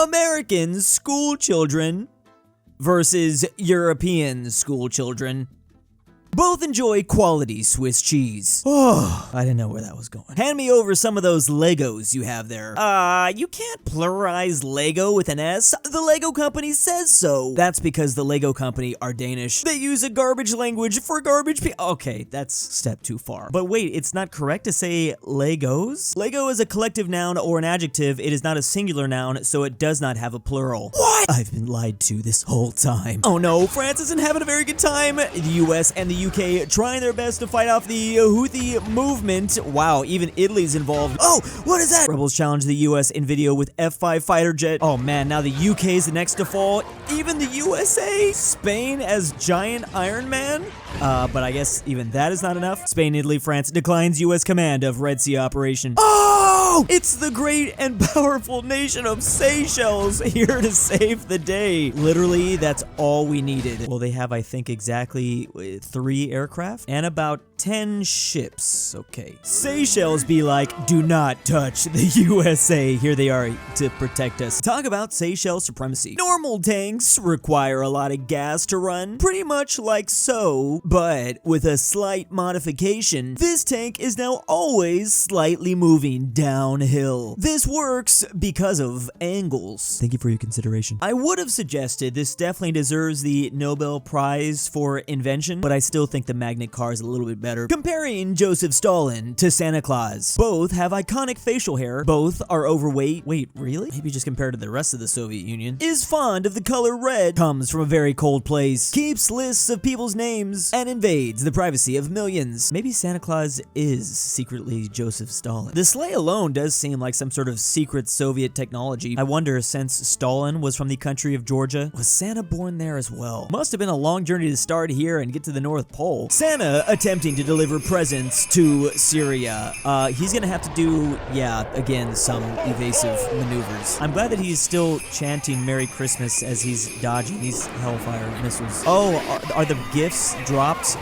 American school children versus European school children. Both enjoy quality Swiss cheese. Oh, I didn't know where that was going. Hand me over some of those Legos you have there. You can't pluralize Lego with an S. The Lego company says so. That's because the Lego company are Danish. They use a garbage language for garbage Okay, that's a step too far. But wait, it's not correct to say Legos? Lego is a collective noun or an adjective. It is not a singular noun, so it does not have a plural. What? I've been lied to this whole time. Oh no, France isn't having a very good time. The US and the UK trying their best to fight off the Houthi movement. Wow, even Italy's involved. Oh, what is that? Rebels challenge the US in video with F-5 fighter jet. Oh man, now the UK is the next to fall. Even the USA? Spain as giant Iron Man? But I guess even that is not enough. Spain, Italy, France declines US command of Red Sea operation. Oh! It's the great and powerful nation of Seychelles here to save the day. Literally, that's all we needed. Well, they have, I think, exactly 3 aircraft and about 10 ships. Okay. Seychelles be like, do not touch the USA. Here they are to protect us. Talk about Seychelles supremacy. Normal tanks require a lot of gas to run, pretty much like so, but with a slight modification. This tank is now always slightly moving downhill. This works because of angles. Thank you for your consideration. I would have suggested this definitely deserves the Nobel Prize for invention, but I still think the magnet car is a little bit better. Comparing Joseph Stalin to Santa Claus. Both have iconic facial hair. Both are overweight. Wait, really? Maybe just compared to the rest of the Soviet Union. Is fond of the color red. Comes from a very cold place. Keeps lists of people's names and invades the privacy of millions. Maybe Santa Claus is secretly Joseph Stalin. The sleigh alone does seem like some sort of secret Soviet technology. I wonder, since Stalin was from the country of Georgia, was Santa born there as well? Must have been a long journey to start here and get to the North Pole. Santa attempting to deliver presents to Syria. He's gonna have to do, yeah, again, some evasive maneuvers. I'm glad that he's still chanting Merry Christmas as he's dodging these Hellfire missiles. Oh, are the gifts dropped,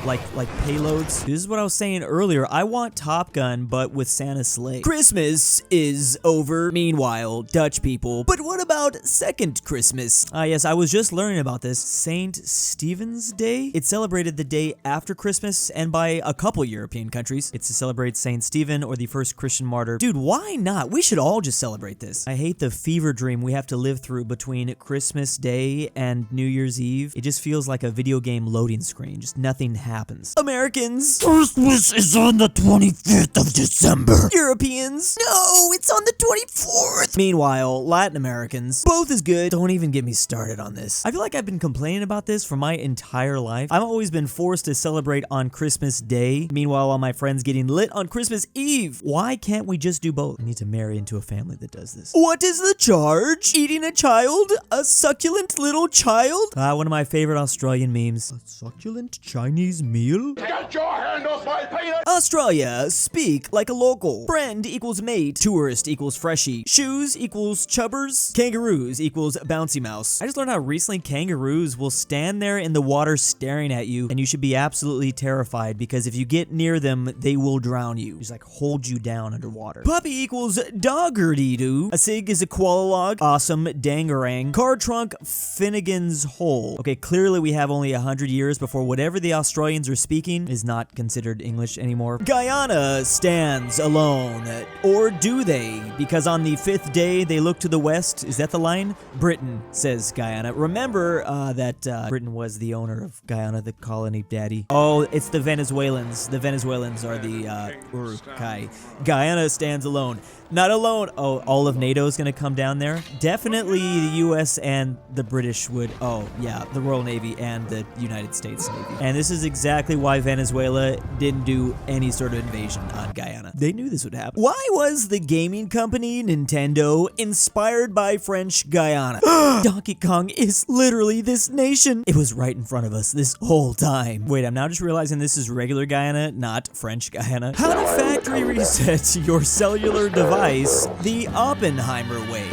like payloads? This is what I was saying earlier. I want Top Gun, but with Santa's sleigh. Christmas is over. Meanwhile, Dutch people. But what about second Christmas? Yes, I was just learning about this. St. Stephen's Day? It's celebrated the day after Christmas, and by a couple European countries. It's to celebrate St. Stephen or the first Christian martyr. Dude, why not? We should all just celebrate this. I hate the fever dream we have to live through between Christmas Day and New Year's Eve. It just feels like a video game loading screen. Just nothing happens. Americans. Christmas is on the 25th of December. Europeans. No, it's on the 24th. Meanwhile, Latin Americans. Both is good. Don't even get me started on this. I feel like I've been complaining about this for my entire life. I've always been forced to celebrate on Christmas Day. Meanwhile, all my friends getting lit on Christmas Eve. Why can't we just do both? I need to marry into a family that does this. What is the charge? Eating a child? A succulent little child? One of my favorite Australian memes. A succulent Chinese meal? Get your hand off my penis! Australia, speak like a local. Friend equals mate. Tourist equals freshie. Shoes equals chubbers. Kangaroos equals bouncy mouse. I just learned how recently kangaroos will stand there in the water staring at you, and you should be absolutely terrified because if you get near them, they will drown you. Just like hold you down underwater. Puppy equals doggerty-doo. A sig is a koala log. Awesome dangarang. Car trunk Finnegan's hole. Okay, clearly we have only 100 years before whatever the Australians are speaking is not considered English anymore. Guyana stands alone. Or do they? Because on the 5th day, they look to the west. Is that the line? Britain, says Guyana. Remember that Britain was the owner of Guyana, the colony daddy. Oh, it's the Venezuelans. The Venezuelans are the Urukai. Guyana stands alone. Not alone. Oh, all of NATO is going to come down there. Definitely the US and the British would. Oh, yeah, the Royal Navy and the United States Navy. And this is exactly why Venezuela didn't do any sort of invasion on Guyana. They knew this would happen. Why was the gaming company Nintendo inspired by French Guyana? Donkey Kong is literally this nation. It was right in front of us this whole time. Wait, I'm now just realizing this is regular Guyana, not French Guyana. How to factory reset your cellular device the Oppenheimer way.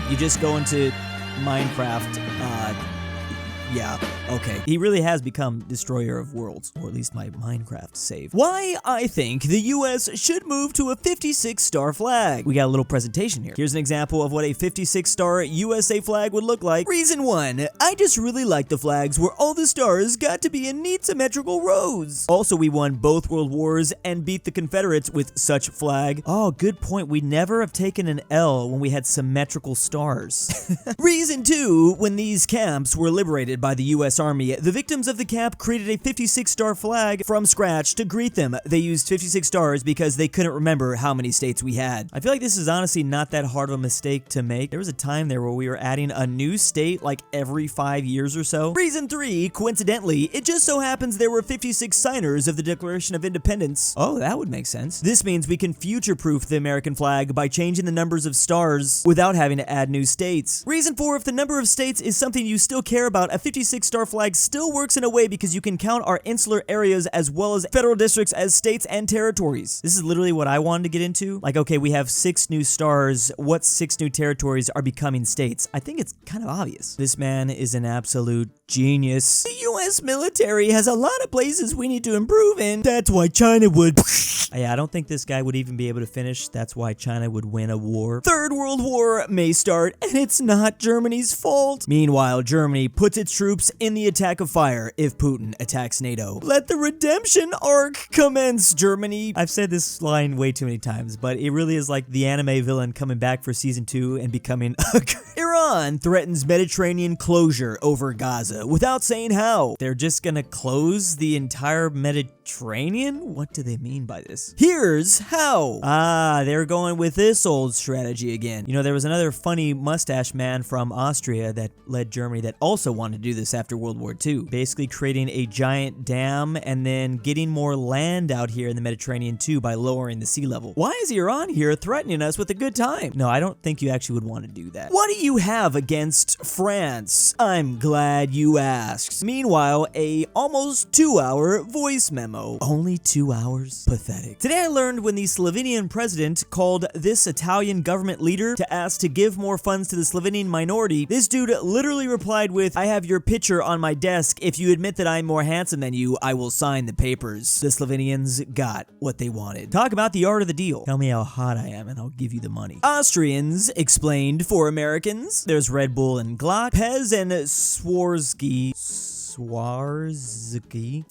You just go into Minecraft, Yeah, okay. He really has become destroyer of worlds, or at least my Minecraft save. Why I think the US should move to a 56-star flag. We got a little presentation here. Here's an example of what a 56-star USA flag would look like. Reason 1, I just really like the flags where all the stars got to be in neat symmetrical rows. Also, we won both world wars and beat the Confederates with such flag. Oh, good point. We never have taken an L when we had symmetrical stars. Reason 2, when these camps were liberated by the US Army, the victims of the camp created a 56-star flag from scratch to greet them. They used 56 stars because they couldn't remember how many states we had. I feel like this is honestly not that hard of a mistake to make. There was a time there where we were adding a new state like every 5 years or so. Reason 3, coincidentally, it just so happens there were 56 signers of the Declaration of Independence. Oh, that would make sense. This means we can future-proof the American flag by changing the numbers of stars without having to add new states. Reason 4, if the number of states is something you still care about, a 56-star flag still works in a way because you can count our insular areas as well as federal districts as states and territories. This is literally what I wanted to get into. Like, okay, we have 6 new stars. What 6 new territories are becoming states? I think it's kind of obvious. This man is an absolute genius. The US military has a lot of places we need to improve in. That's why China would... Yeah, I don't think this guy would even be able to finish. That's why China would win a war. Third World War may start, and it's not Germany's fault. Meanwhile, Germany puts its troops in the attack of fire if Putin attacks NATO. Let the redemption arc commence, Germany. I've said this line way too many times, but it really is like the anime villain coming back for season 2 and becoming a... Iran threatens Mediterranean closure over Gaza without saying how. They're just gonna close the entire Mediterranean? What do they mean by this? Here's how. Ah, they're going with this old strategy again. You know, there was another funny mustache man from Austria that led Germany that also wanted to do this after World War II. Basically creating a giant dam and then getting more land out here in the Mediterranean too by lowering the sea level. Why is Iran here threatening us with a good time? No, I don't think you actually would want to do that. What do you have against France? I'm glad you asked. Meanwhile, a almost 2-hour voice memo. Only 2 hours? Pathetic. Today I learned when the Slovenian president called this Italian government leader to ask to give more funds to the Slovenian minority, this dude literally replied with, I have your picture on my desk. If you admit that I'm more handsome than you, I will sign the papers. The Slovenians got what they wanted. Talk about the art of the deal. Tell me how hot I am and I'll give you the money. Austrians explained for Americans. There's Red Bull and Glock, Pez and Swarovski.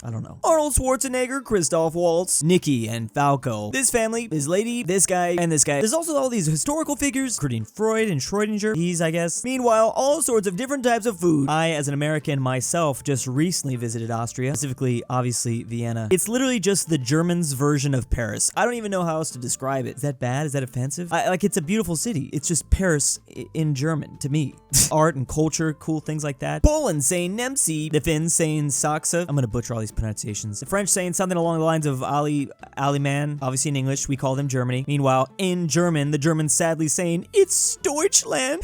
I don't know. Arnold Schwarzenegger, Christoph Waltz, Nikki and Falco. This family, this lady, this guy, and this guy. There's also all these historical figures, including Freud and Schrödinger. He's, I guess. Meanwhile, all sorts of different types of food. I, as an American myself, just recently visited Austria, specifically, obviously, Vienna. It's literally just the Germans' version of Paris. I don't even know how else to describe it. Is that bad? Is that offensive? Like, it's a beautiful city. It's just Paris in German, to me. Art and culture, cool things like that. Poland saying Nemci. The Finns saying Saksa. I'm gonna butcher all these pronunciations. The French saying something along the lines of Ali man. Obviously in English, we call them Germany. Meanwhile, in German, the Germans sadly saying, it's Deutschland.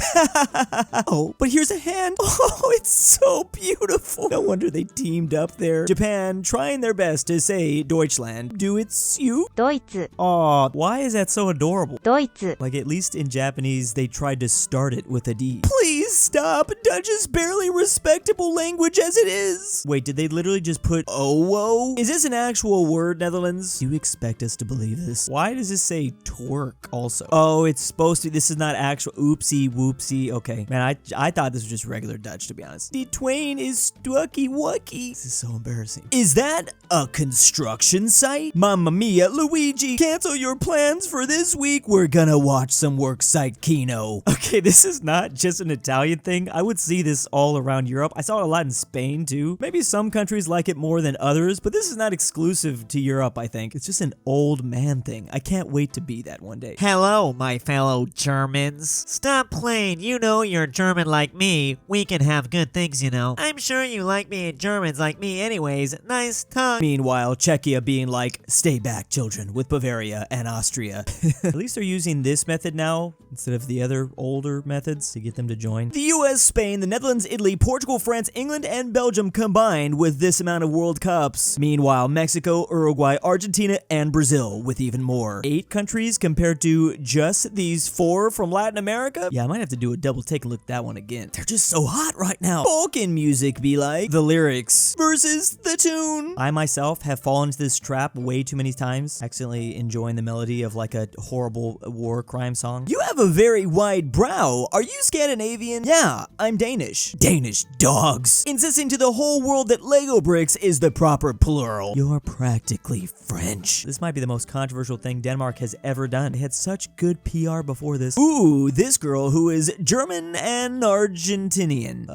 Oh, but here's a hand. Oh, it's so beautiful. No wonder they teamed up there. Japan trying their best to say Deutschland. Do it's you? Deutsch. Aw, why is that so adorable? Deutsch. Like, at least in Japanese, they tried to start it with a D. Please stop. Dutch is barely respectable language as it is. Wait, did they literally just put OWO? Is this an actual word, Netherlands? Do you expect us to believe this? Why does this say twerk also? Oh, it's supposed to. This is not actual. Oopsie whoopsie. Okay. Man, I thought this was just regular Dutch, to be honest. The twain is stucky wucky. This is so embarrassing. Is that a construction site? Mamma mia, Luigi, cancel your plans for this week. We're gonna watch some worksite Kino. Okay, this is not just an Italian thing. I would see this all around Europe. I saw it a lot in Spain too. Maybe some countries like it more than others, but this is not exclusive to Europe, I think. It's just an old man thing. I can't wait to be that one day. Hello, my fellow Germans. Stop playing. You know you're German like me. We can have good things, you know. I'm sure you like being Germans like me anyways. Nice talk. Meanwhile, Czechia being like, stay back, children, with Bavaria and Austria. At least they're using this method now instead of the other older methods to get them to join. The US, Spain, the Netherlands, Italy, Portugal, France, England, and Belgium Belgium combined with this amount of World Cups. Meanwhile, Mexico, Uruguay, Argentina, and Brazil with even more. 8 countries compared to just these 4 from Latin America? Yeah, I might have to do a double take a look at that one again. They're just so hot right now. Balkan music be like. The lyrics versus the tune. I myself have fallen into this trap way too many times, accidentally enjoying the melody of like a horrible war crime song. You have a very wide brow. Are you Scandinavian? Yeah, I'm Danish. Danish dogs. Insisting to the whole world that Lego bricks is the proper plural. You're practically French. This might be the most controversial thing Denmark has ever done. They had such good PR before this. Ooh, this girl who is German and Argentinian.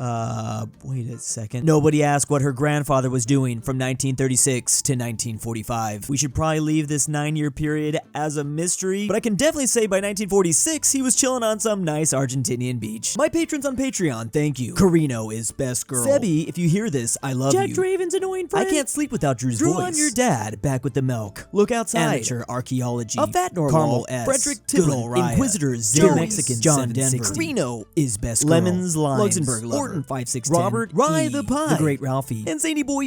Wait a second. Nobody asked what her grandfather was doing from 1936 to 1945. We should probably leave this 9-year period as a mystery, but I can definitely say by 1946, he was chilling on some nice Argentinian beach. My patrons on Patreon, thank you. KirinoIsBestGirl. Sebby, if you hear this, I love you. Traven's annoying friend. I can't sleep without Drew's Drew voice. on Your dad, back with the milk. Look outside. Amateur archaeology. Of that normal. Carmel S. Fredrik Tibblin. GoodOldRyah. Inquisitor Joe ZaneyBoi. Mexican JohnDenver. KirinoIsBestGirl. Lemons Limes. LuxembourgLover. Ortin 5610. Robert RyeThePie. TheGreatRalphy. And ZaneyBoi